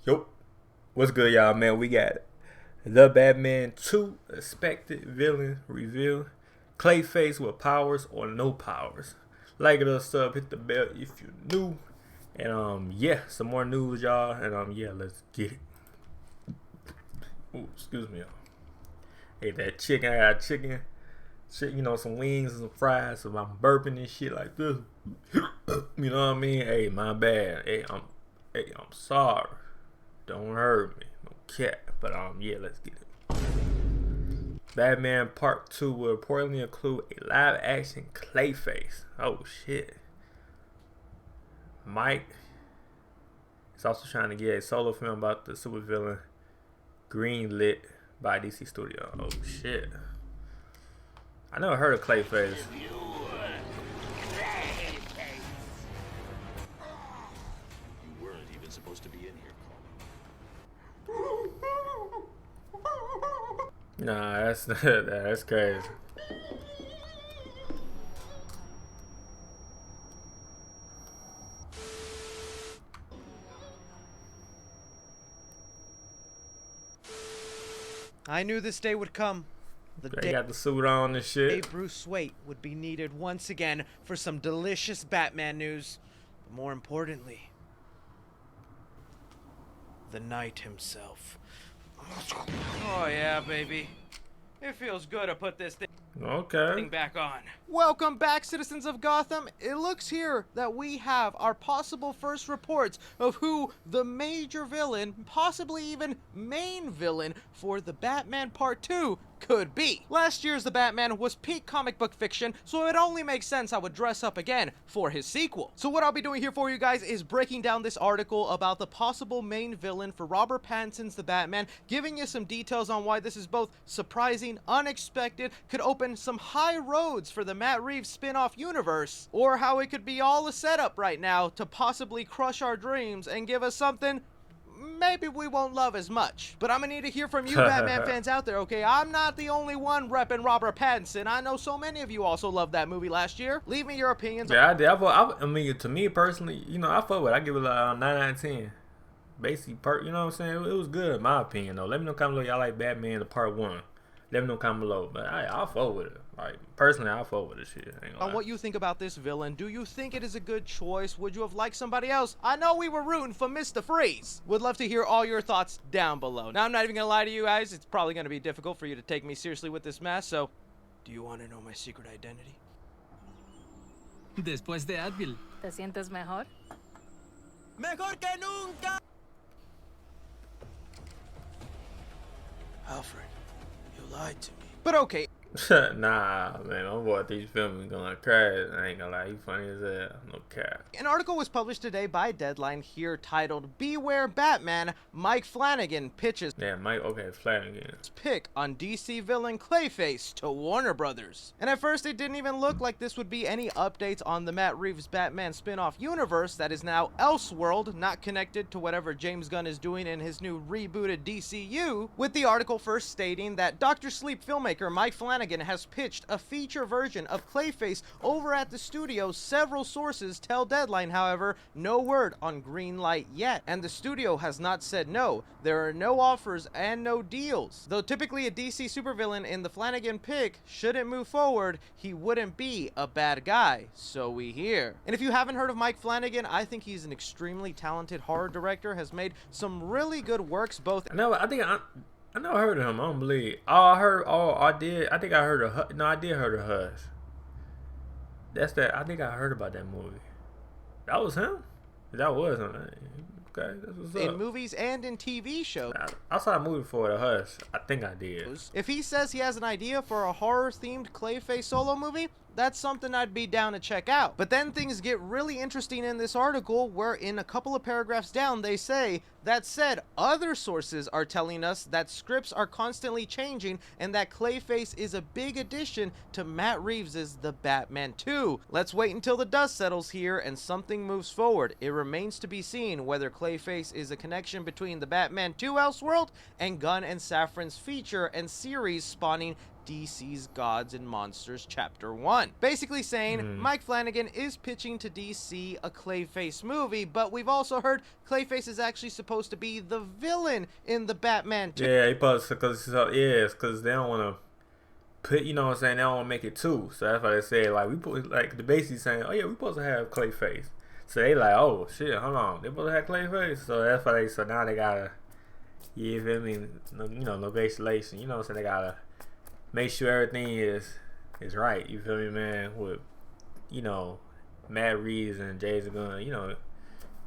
Yup. What's good, y'all, man? We got The Batman 2 expected villain reveal. Clayface with powers or no powers. Like it or sub, hit the bell if you're new. And yeah, some more news, y'all. And yeah, let's get it. Ooh, excuse me, y'all. Hey, that chicken, I got chicken, you know, some wings and some fries. So I'm burping and shit like this. You know what I mean? Hey, my bad. Hey, I'm sorry. Don't hurt me. No cat. But yeah, let's get it. Batman Part 2 will reportedly include a live action Clayface. Oh shit. Mike is also trying to get a solo film about the supervillain greenlit by DC Studio. Oh shit. I never heard of Clayface. You weren't even supposed to be in here, Nah, that's crazy. I knew this day would come. They got the suit on and shit. Bruce Wayne would be needed once again for some delicious Batman news. But more importantly, the Knight himself. Oh yeah, baby. It feels good to put this thing back on. Welcome back, citizens of Gotham. It looks here that we have our possible first reports of who the major villain, possibly even main villain for the Batman Part 2 could be. Last year's The Batman was peak comic book fiction, so it only makes sense I would dress up again for his sequel. So what I'll be doing here for you guys is breaking down this article about the possible main villain for Robert Pattinson's The Batman, giving you some details on why this is both surprising, unexpected, could open some high roads for the Matt Reeves spin-off universe, or how it could be all a setup right now to possibly crush our dreams and give us something maybe we won't love as much. But I'm gonna need to hear from you Batman fans out there, okay? I'm not the only one repping Robert Pattinson. I know so many of you also loved that movie last year. Leave me your opinions. Yeah, I did. I mean, to me personally, you know, I fuck with it. I give it a 9 out of 10. Basically, you know what I'm saying? It was good, in my opinion, though. Let me know comment below y'all like Batman the Part 1. Let me know comment below. But I'll fuck with it. Like, personally, I'll fuck with this shit. On what you think about this villain. Do you think it is a good choice? Would you have liked somebody else? I know we were rooting for Mr. Freeze. Would love to hear all your thoughts down below. Now, I'm not even gonna lie to you guys. It's probably gonna be difficult for you to take me seriously with this mask, so do you want to know my secret identity? Después de Advil. ¿Te sientes mejor? Mejor que nunca. Alfred, you lied to me. But okay. Nah, man, my boy these films is gonna crash. I ain't gonna lie, he funny as hell. No cap. An article was published today by Deadline here titled "Beware Batman, Mike Flanagan pitches Flanagan's pick on DC villain Clayface to Warner Brothers." And at first it didn't even look like this would be any updates on the Matt Reeves Batman spin-off universe that is now Elseworld, not connected to whatever James Gunn is doing in his new rebooted DCU, with the article first stating that Dr. Sleep filmmaker Mike Flanagan has pitched a feature version of Clayface over at the studio. Several sources tell Deadline, however, no word on green light yet, and the studio has not said no. There are no offers and no deals. Though typically a DC supervillain in the Flanagan pick shouldn't move forward, he wouldn't be a bad guy, so we hear. And if you haven't heard of Mike Flanagan, I think he's an extremely talented horror director, has made some really good works both. I never heard of him. I don't believe. I did. I think I heard of. No, I did heard of Hush. That's that. I think I heard about that movie. That was him. That was him. Okay, that's what's up. In movies and in TV shows. I saw a movie for the Hush. I think I did. If he says he has an idea for a horror-themed Clayface solo movie, that's something I'd be down to check out. But then things get really interesting in this article, where in a couple of paragraphs down they say, that said, other sources are telling us that scripts are constantly changing and that Clayface is a big addition to Matt Reeves' The Batman 2. Let's wait until the dust settles here and something moves forward. It remains to be seen whether Clayface is a connection between The Batman 2 Elseworld and Gunn and Safran's feature and series spawning DC's Gods and Monsters Chapter 1. Basically saying Mike Flanagan is pitching to DC a Clayface movie, but we've also heard Clayface is actually supposed to be the villain in the Batman 2. Yeah, because they don't want to put, you know what I'm saying, they don't want to make it two. So that's why they say, like, we put, like, the basically saying, oh yeah, we supposed to have Clayface. So they like, oh shit, hold on, they supposed to have Clayface. So that's why so now they gotta, you feel me, you know, no legislation, you know what I'm saying, they gotta make sure everything is right, you feel me, man, with, you know, Matt Reeves and Jason Gunn, you know,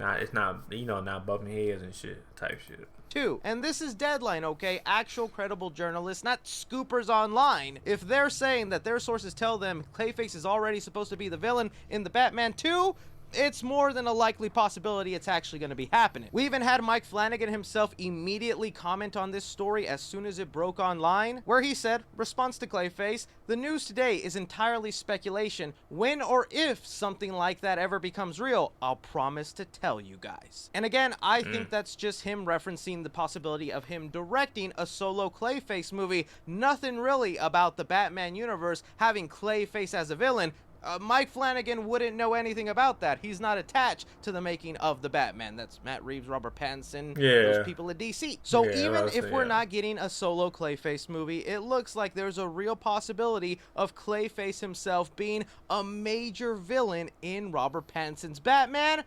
it's not, you know, not bumping heads and shit, type shit. And this is Deadline, okay? Actual credible journalists, not scoopers online. If they're saying that their sources tell them Clayface is already supposed to be the villain in the Batman 2, it's more than a likely possibility it's actually going to be happening. We even had Mike Flanagan himself immediately comment on this story as soon as it broke online, where he said, response to Clayface, the news today is entirely speculation. When or if something like that ever becomes real, I'll promise to tell you guys. And again, I think that's just him referencing the possibility of him directing a solo Clayface movie. Nothing really about the Batman universe having Clayface as a villain. Mike Flanagan wouldn't know anything about that. He's not attached to the making of the Batman. That's Matt Reeves, Robert Pattinson, those people at DC. So even if we're not getting a solo Clayface movie, it looks like there's a real possibility of Clayface himself being a major villain in Robert Pattinson's Batman.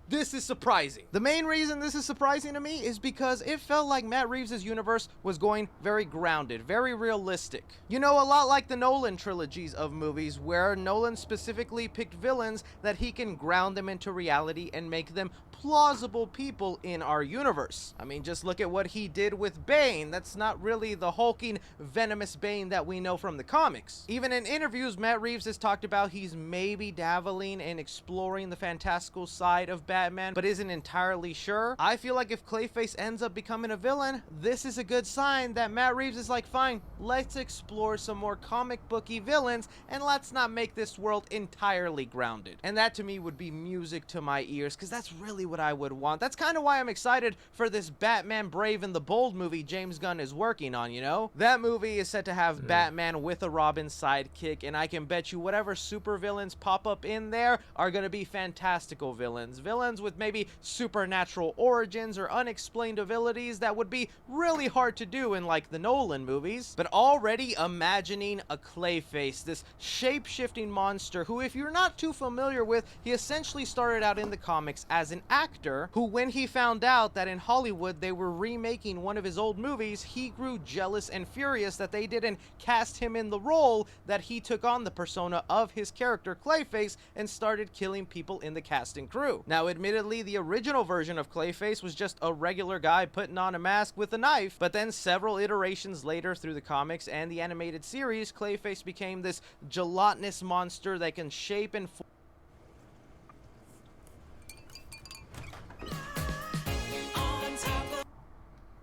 This is surprising. The main reason this is surprising to me is because it felt like Matt Reeves' universe was going very grounded, very realistic. You know, a lot like the Nolan trilogies of movies, where Nolan specifically picked villains that he can ground them into reality and make them plausible people in our universe. I mean, just look at what he did with Bane. That's not really the hulking, venomous Bane that we know from the comics. Even in interviews, Matt Reeves has talked about he's maybe dabbling and exploring the fantastical side of Batman, but isn't entirely sure. I feel like if Clayface ends up becoming a villain, this is a good sign that Matt Reeves is like, fine, let's explore some more comic booky villains, and let's not make this world entirely grounded. And that to me would be music to my ears, because that's really what I would want. That's kind of why I'm excited for this Batman Brave and the Bold movie James Gunn is working on, you know? That movie is set to have Batman with a Robin sidekick, and I can bet you whatever super villains pop up in there are going to be fantastical villains. Villains with maybe supernatural origins or unexplained abilities that would be really hard to do in like the Nolan movies. But already imagining a Clayface, this shape-shifting monster who, if you're not too familiar with, he essentially started out in the comics as an actor who, when he found out that in Hollywood they were remaking one of his old movies, he grew jealous and furious that they didn't cast him in the role, that he took on the persona of his character Clayface and started killing people in the cast and crew. Now, admittedly, the original version of Clayface was just a regular guy putting on a mask with a knife, but then several iterations later through the comics and the animated series, Clayface became this gelatinous monster that can shape and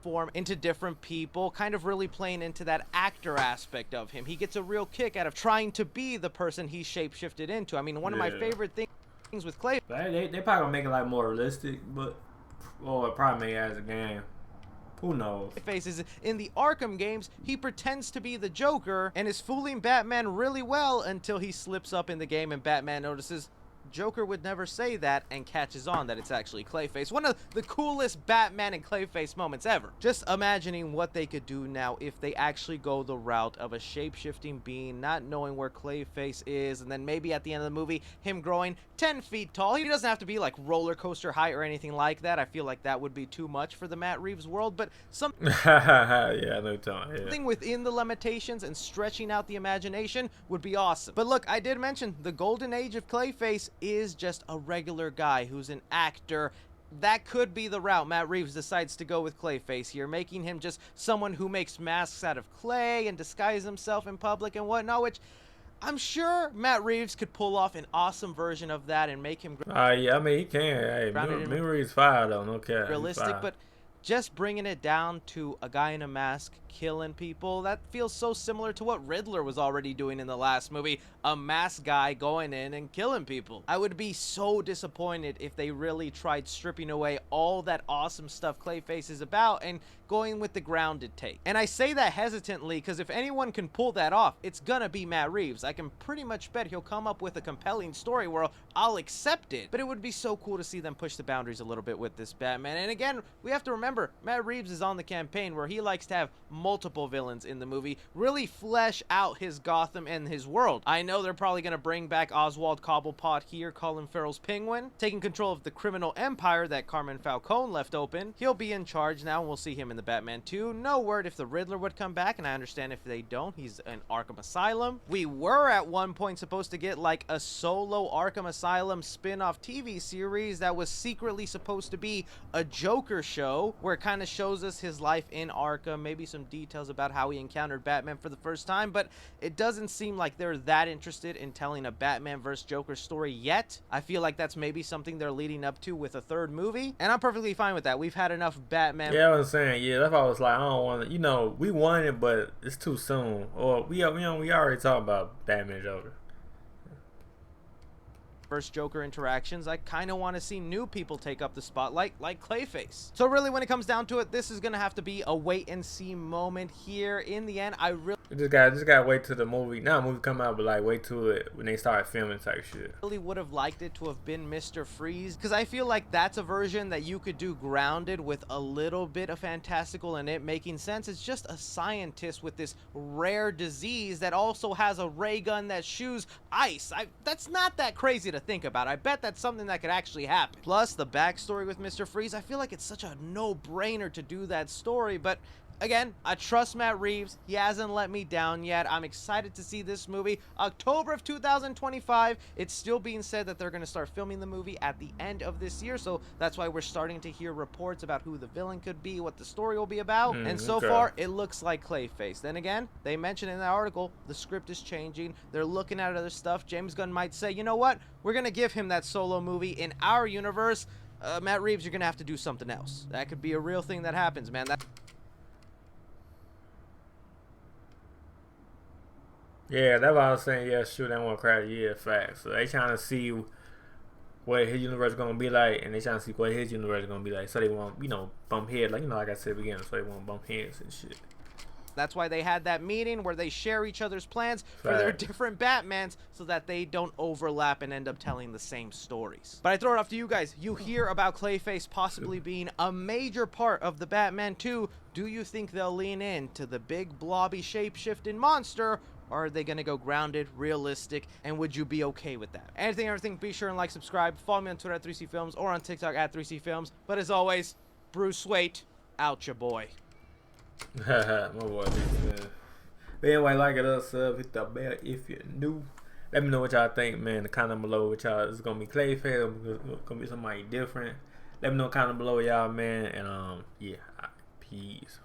form into different people, kind of really playing into that actor aspect of him. He gets a real kick out of trying to be the person he's shapeshifted into. I mean, one of my favorite things with Clay, they probably gonna make it like more realistic, but or probably make it as a game. Who knows? Faces in the Arkham games, he pretends to be the Joker and is fooling Batman really well until he slips up in the game and Batman notices Joker would never say that and catches on that it's actually Clayface. One of the coolest Batman and Clayface moments ever. Just imagining what they could do now if they actually go the route of a shape-shifting being, not knowing where Clayface is, and then maybe at the end of the movie, him growing 10 feet tall. He doesn't have to be like roller coaster height or anything like that. I feel like that would be too much for the Matt Reeves world, but something within the limitations and stretching out the imagination would be awesome. But look, I did mention the golden age of Clayface is just a regular guy who's an actor. That could be the route Matt Reeves decides to go with Clayface here, making him just someone who makes masks out of clay and disguises himself in public and whatnot, which I'm sure Matt Reeves could pull off an awesome version of that and make him yeah, I mean, he can. Hey, Reeves fire though, no cap. Realistic, but just bringing it down to a guy in a mask killing people, that feels so similar to what Riddler was already doing in the last movie, a masked guy going in and killing people. I would be so disappointed if they really tried stripping away all that awesome stuff Clayface is about and going with the grounded take. And I say that hesitantly because if anyone can pull that off, it's gonna be Matt Reeves. I can pretty much bet he'll come up with a compelling story where I'll accept it. But it would be so cool to see them push the boundaries a little bit with this Batman. And again, we have to remember, Matt Reeves is on the campaign where he likes to have multiple villains in the movie, really flesh out his Gotham and his world. I know they're probably gonna bring back Oswald Cobblepot here, Colin Farrell's Penguin, taking control of the criminal empire that Carmine Falcone left open. He'll be in charge now, and we'll see him in the Batman 2. No word if the Riddler would come back, and I understand if they don't, he's in Arkham Asylum. We were at one point supposed to get like a solo Arkham Asylum spin-off TV series that was secretly supposed to be a Joker show, where it kind of shows us his life in Arkham, maybe some details about how he encountered Batman for the first time, but it doesn't seem like they're that interested in telling a Batman vs. Joker story yet. I feel like that's maybe something they're leading up to with a third movie, and I'm perfectly fine with that. We've had enough Batman. Yeah, I was saying, yeah, that's why I was like, I don't want to, you know, we want it, but it's too soon. Or we already talked about Batman Joker. First Joker interactions. I kind of want to see new people take up the spotlight, like Clayface. So really, when it comes down to it, this is gonna have to be a wait and see moment here. In the end, I really just gotta wait till the movie. Not a movie come out, but like wait till it when they start filming type shit. Really would have liked it to have been Mr. Freeze, because I feel like that's a version that you could do grounded with a little bit of fantastical and it making sense. It's just a scientist with this rare disease that also has a ray gun that shoots ice. That's not that crazy to think about. I bet that's something that could actually happen. Plus the backstory with Mr. Freeze, I feel like it's such a no-brainer to do that story, but again, I trust Matt Reeves. He hasn't let me down yet. I'm excited to see this movie. October of 2025. It's still being said that they're going to start filming the movie at the end of this year, so that's why we're starting to hear reports about who the villain could be, what the story will be about, and so far, it looks like Clayface. Then again, they mentioned in the article, the script is changing. They're looking at other stuff. James Gunn might say, you know what? We're going to give him that solo movie in our universe. Matt Reeves, you're going to have to do something else. That could be a real thing that happens, man. Yeah, that's what I was saying. Yeah, shoot, they want to crash. Yeah, facts. So they trying to see what his universe is gonna be like, and they trying to see what his universe is gonna be like. So they want, you know, bump heads, like, you know, like I said at the beginning. So they want to bump heads and shit. That's why they had that meeting where they share each other's plans for their different Batmans so that they don't overlap and end up telling the same stories. But I throw it off to you guys. You hear about Clayface possibly being a major part of the Batman 2. Do you think they'll lean in to the big blobby shape-shifting monster, or are they going to go grounded, realistic, and would you be okay with that? Anything and everything, be sure and like, subscribe, follow me on Twitter at 3C Films or on TikTok at 3C Films. But as always, Bruce Wait, out your boy. My boy, man. But anyway, like it up, sub, hit the bell if you're new. Let me know what y'all think, man. The comment below what y'all is gonna be Clayface, gonna be somebody different. Let me know comment below, y'all, man. And yeah, peace.